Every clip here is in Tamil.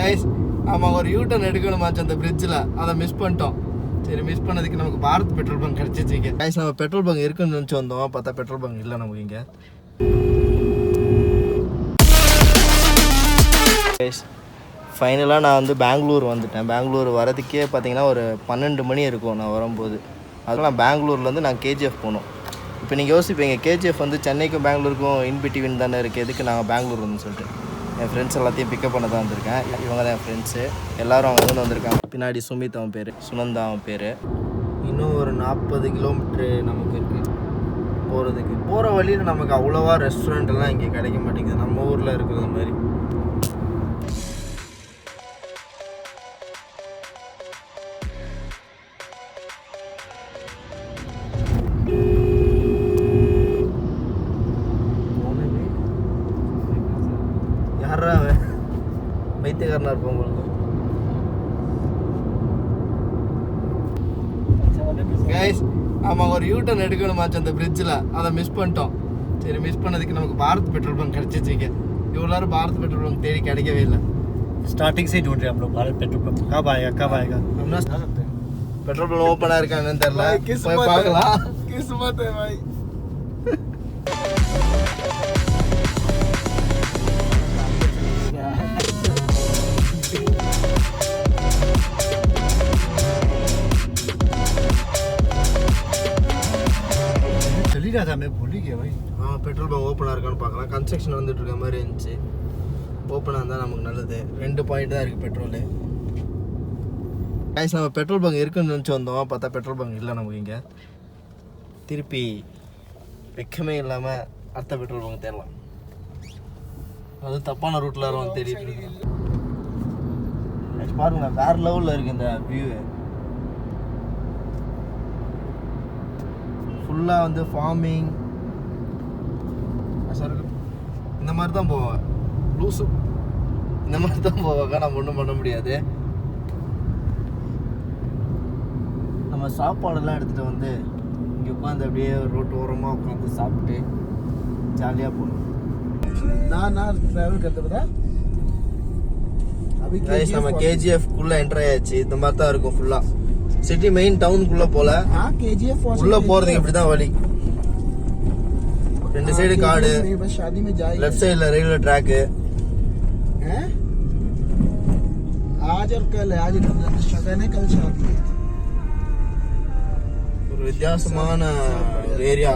கைஸ் நம்ம ஒரு யூட்டர்ன் எடுக்கணுமாச்சு அந்த பிரிட்ஜில், அதை மிஸ் பண்ணிட்டோம். சரி, மிஸ் பண்ணதுக்கு நமக்கு பாரத் பெட்ரோல் பங்க் கிடச்சிச்சு இங்கே. கைஸ் நம்ம பெட்ரோல் பங்க் இருக்குன்னு நினச்சி வந்தோம், பார்த்தா பெட்ரோல் பங்க் இல்லை நமக்கு இங்கே. கைஸ் ஃபைனலாக நான் வந்து பெங்களூர் வந்துட்டேன். பெங்களூர் வரதுக்கே பார்த்தீங்கன்னா ஒரு 12 மணி இருக்கும் நான் வரும்போது. அதெல்லாம் பெங்களூர்லேருந்து நான் KGF போகணும். இப்போ நீங்கள் யோசிப்பீங்க, KGF வந்து சென்னைக்கும் பெங்களூருக்கும் இன்பிட்வீன் தானே இருக்குது, எதுக்கு நாங்கள் பெங்களூர் வந்து சொல்லிட்டு. என் ஃப்ரெண்ட்ஸ் எல்லாத்தையும் பிக்கப் பண்ண தான் வந்திருக்கேன். இவங்க தான் என் ஃப்ரெண்ட்ஸு, எல்லோரும் அவங்க வந்து வந்திருக்காங்க. பின்னாடி சுமித் அவன் பேர், சுனந்தா அவன் பேர். இன்னும் ஒரு 40 கிலோமீட்ரு நமக்கு இருக்குது போகிறதுக்கு. போகிற வழியில் நமக்கு அவ்வளோவா ரெஸ்டாரண்ட்டெல்லாம் இங்கே கிடைக்க மாட்டேங்குது நம்ம ஊரில் இருக்கிறது மாதிரி. யாரா வைத்தியக்காரனா இருப்போம் உங்களுக்கு. கைஸ் நம்ம ஒரு யூட்டர்ன் எடுக்கணுமாச்சு அந்த பிரிட்ஜில், அதை மிஸ் பண்ணிட்டோம். சரி, மிஸ் பண்ணதுக்கு நமக்கு பாரத் பெட்ரோல் பங்க் கிடச்சிச்சு இங்கே. இவ்வளோ நேரம் பாரத் பெட்ரோல் பங்க் தேடி கிடைக்கவே இல்லை. स्टार्टिंग से ढूंढ रहे हम लोग भारत पेट्रोल पंप, कब आएगा हम ना पेट्रोल पंप ओपन है क्या नहीं तेरा कोई पागला किस्मत है भाई. चल ही रहा था, मैं भूल ही गया भाई. हाँ, पेट्रोल पंप ओपन இருக்கான்னு பார்க்கலாம். கன்ஸ்ட்ரக்ஷன் வந்துட்டு இருக்க மாதிரி இருந்துச்சு. ஓப்பனாக இருந்தால் நமக்கு நல்லது. 2 பாயிண்ட் தான் இருக்குது பெட்ரோலு. கைஸ் நம்ம பெட்ரோல் பங்க் இருக்குன்னு நினச்சி வந்தோம், பார்த்தா பெட்ரோல் பங்க் இல்லை நமக்கு இங்கே. திருப்பி வெக்கமே இல்லாமல் அடுத்த பெட்ரோல் பங்க் தேடலாம். அது தப்பான ரூட்டில் வரும் தேடிட்டு இருக்கு. பாருங்களேன், வேறு லெவலில் இருக்குது இந்த வியூ. ஃபுல்லாக வந்து ஃபார்மிங் இந்த மாதிரி தான் போவேன். லூசு இந்த மாதிரி தான் போவாங்க, நம்ம ஒன்றும் பண்ண முடியாது. நம்ம சாப்பாடெல்லாம் எடுத்துகிட்டு வந்து இங்கே உட்காந்து அப்படியே ரோட்டு ஓரமாக உட்காந்து சாப்பிட்டு ஜாலியாக போகணும். நான் ட்ராவல் करते अभी கைஸ் நம்ம KGF-குள்ளே என்ட்ரு ஆயாச்சு. இந்த மாதிரி தான் இருக்கும் ஃபுல்லாக. சிட்டி மெயின் டவுனுக்குள்ளே போல. KGF உள்ளே போகிறதுக்கு இப்படி தான் வழி. 2 சைடு காடு, லெஃப்ட் சைடில் ரயில்வே ட்ராக்கு. आज और कल है, आज शगन है, कल शादी है. ஒரு வித்தியாசமான ஒரு ஏரியா.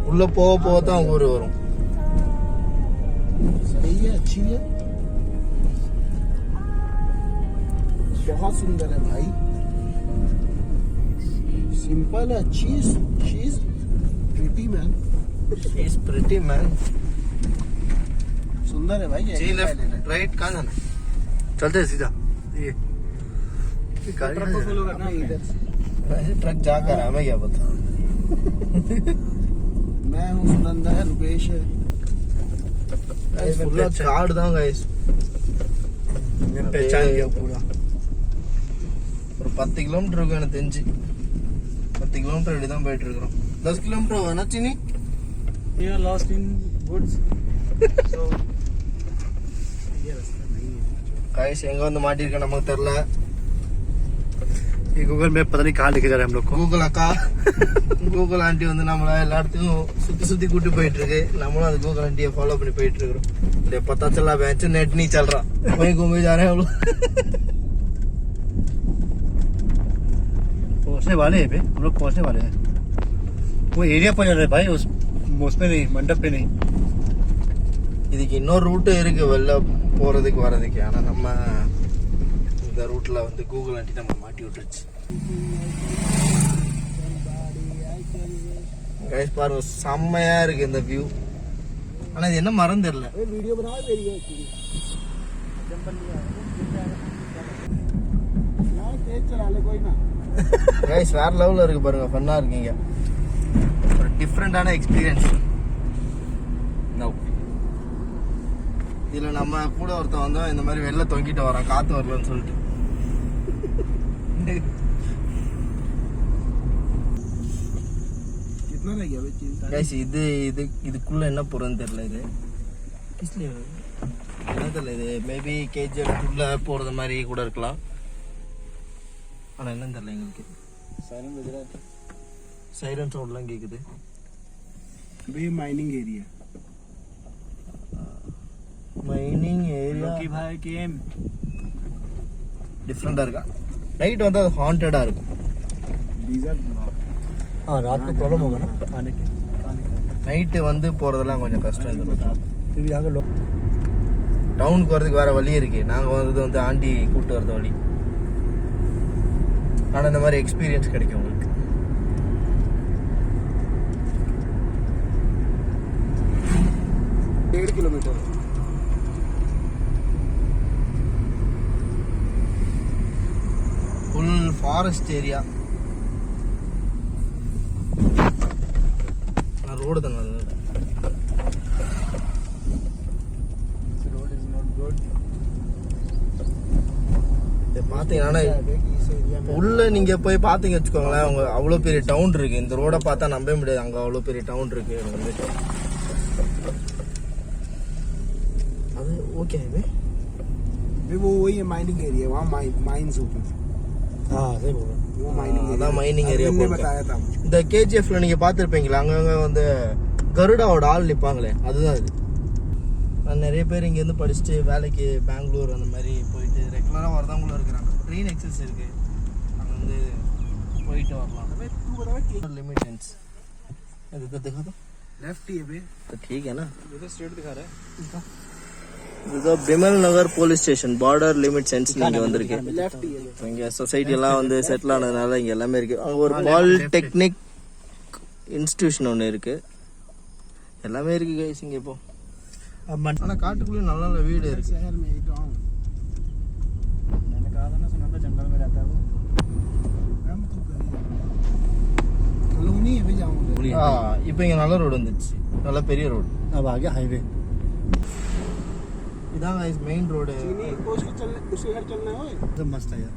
உள்ள போக போக தான் ஊர் வரும். सही है, अच्छी है, बहुत सुंदर है भाई. सिंपल है, अच्छी है. She is pretty man. She is pretty man. सुंदर है भाई. जी लेफ्ट राइट कहाँ जाना? चलते हैं सीधा. ये ट्रक को फॉलो करना इधर से. वैसे ट्रक जा कर रहा है, मैं क्या पता. मैं हूँ सुनंदा है, रुपेश है. पूरा कार्ड था गाइस, मैं पहचान गया पूरा. ஒரு 10 கிலோமீட்டர் இருக்கும் எனக்கு தெரிஞ்சு. 10 கிலோமீட்டர் இப்படி தான் போயிட்டு இருக்கிறோம். 10 கிலோமீட்டர் வேணா cine. We are lost in woods. So ये रास्ता नहीं है. गाइस எங்க வந்து மாட்டிருக்க நமக்கு தெரியல. ये गूगल मैप पता नहीं कहाँ लेके जा रहा है हम लोग को. கூகுள் அக்கா, கூகுள் ஆண்டி வந்து நம்மள எல்லா இடத்துக்கும் சுத்தி சுத்தி கூட்டி போயிட்டு இருக்கு. நம்மளும் அது கூகுள் ஆண்டியை ஃபாலோ பண்ணி போயிட்டு இருக்கிறோம். ये पता चला बेंच नेट नहीं चल रहा, वहीं घूमे जा रहे हैं हम लोग. पहुंचने वाले हैं हम लोग, पहुंचने वाले हैं. वो एरिया पर जा रहे हैं भाई, उसमें नहीं, मंडप पे नहीं. இதுக்கு இன்னொரு ரூட்டு இருக்கு வெளில போறதுக்கு வரதுக்கு. ஆனா நம்ம இந்த ரூட்ல வந்து கூகுள் ஆண்டி நம்ம மாட்டி விட்டுருச்சு. கைஸ் பாருங்க, செம்மையா இருக்கு இந்த வியூ. ஆனா இது என்ன மரம் தெரியல. वीडियो बनाओ, वीडियो यार तेज चला ले कोई ना. கைஸ் வேற லெவல்ல இருக்கு பாருங்க, ஃபன்னா இருக்கீங்க. ஒரு டிஃபரெண்டான எக்ஸ்பீரியன்ஸ். இதுல நம்ம கூட ஒருத்தன் வந்தா இந்த மாதிரி வெளில தொங்கிட்டு வரான், காத்து வரலன்னு சொல்லிட்டு. कितना रह गया भाई? கைஸ் இதுக்குள்ள என்ன பொருள்னு தெரியல. இது தெரியல, இது மேபி கேஜிஎஃப் உள்ள போகிறது மாதிரி கூட இருக்கலாம். ஆனால் என்னன்னு தெரியல எங்களுக்கு. சைரன் சவுண்ட்லாம் கேட்குது. अभी माइनिंग एरिया மைனிங் ஏரியா भाई केम டிஃப்ரெண்டாக இருக்கா. நைட் வந்து அது ஹாண்டடாக இருக்கும். डीजल हाँ रात को प्रॉब्लम होगा ना आने के நைட்டு வந்து போகிறதெல்லாம் கொஞ்சம் கஷ்டம். இந்த ரோட்டில் फिर यहाँ का लोग டவுனுக்கு வரதுக்கு வேறு வழி இருக்குது. நாங்கள் வந்தது வந்து ஆண்டி கூப்பிட்டு வரது வழி. ஆனால் இந்த மாதிரி எக்ஸ்பீரியன்ஸ் கிடைக்கும் உங்களுக்கு. 1.5 किलोमीटर ஃபுல் ஃபாரஸ்ட் ஏரியா. நான் ரோடு தான் रोड इज नॉट गुड. இதை பார்த்தீங்கன்னா உள்ள நீங்க போய் பார்த்தீங்க வச்சுக்கோங்களேன், அவங்க அவ்வளோ பெரிய டவுன் இருக்கு. இந்த ரோடை பார்த்தா நம்பவே முடியாது, அங்கே அவ்வளோ பெரிய டவுன் இருக்கு. வந்துட்டு அது ஓகே. वो वही है माइनिंग एरिया, वहाँ माइंस होते हैं. हाँ सही बोल रहा वो माइनिंग அதான் மைனிங் ஏரியா. ने बताया था मुझे. இந்த கேஜிஎஃப்ல நீங்க பார்த்துருப்பீங்களா, அங்கங்க வந்து கருடாவோட ஆள் நிற்பாங்களே, அதுதான் இது. நான் நிறைய பேர் இங்கேருந்து படிச்சுட்டு வேலைக்கு பெங்களூர் அந்த மாதிரி போயிட்டு ரெகுலராக வரதவங்களும் இருக்கிறாங்க. ட்ரெயின் எக்ஸஸ் இருக்கு, அங்கே வந்து போயிட்டு வரலாம். तू बता लिमिटेंस ये तो देखो तो लेफ्ट ही है बे. तो ठीक है ना. ये तो स्ट्रेट दिखा रहा है. இது Bimal Nagar police station border limit சென்ஸ் நீங்க வந்திருக்கு. लेफ्ट ही है. இங்க சொசைட்டி எல்லாம் வந்து செட்டில் ஆனதுனால இங்க எல்லாமே இருக்கு. அங்க ஒரு பாலிடெக்னிக் இன்ஸ்டிடியூஷன் ஒன்று இருக்கு. எல்லாமே இருக்கு கைஸ் இங்க இப்போ. ஆனா காட்டுக்குள்ளே நல்ல நல்ல வீடு இருக்கு. शहर में एक गांव. मैंने कहा था ना सुना था जंगल में रहता है वो. हम तो कॉलोनी है भी जाऊंगा. இப்போ இங்க நல்ல ரோடு வந்துச்சு, நல்ல பெரிய ரோடு. अब आ गया हाईवे. இதான் கைஸ் மெயின் ரோடு. चीनी कोच के चलने उसके घर चलना है. एकदम मस्त है यार.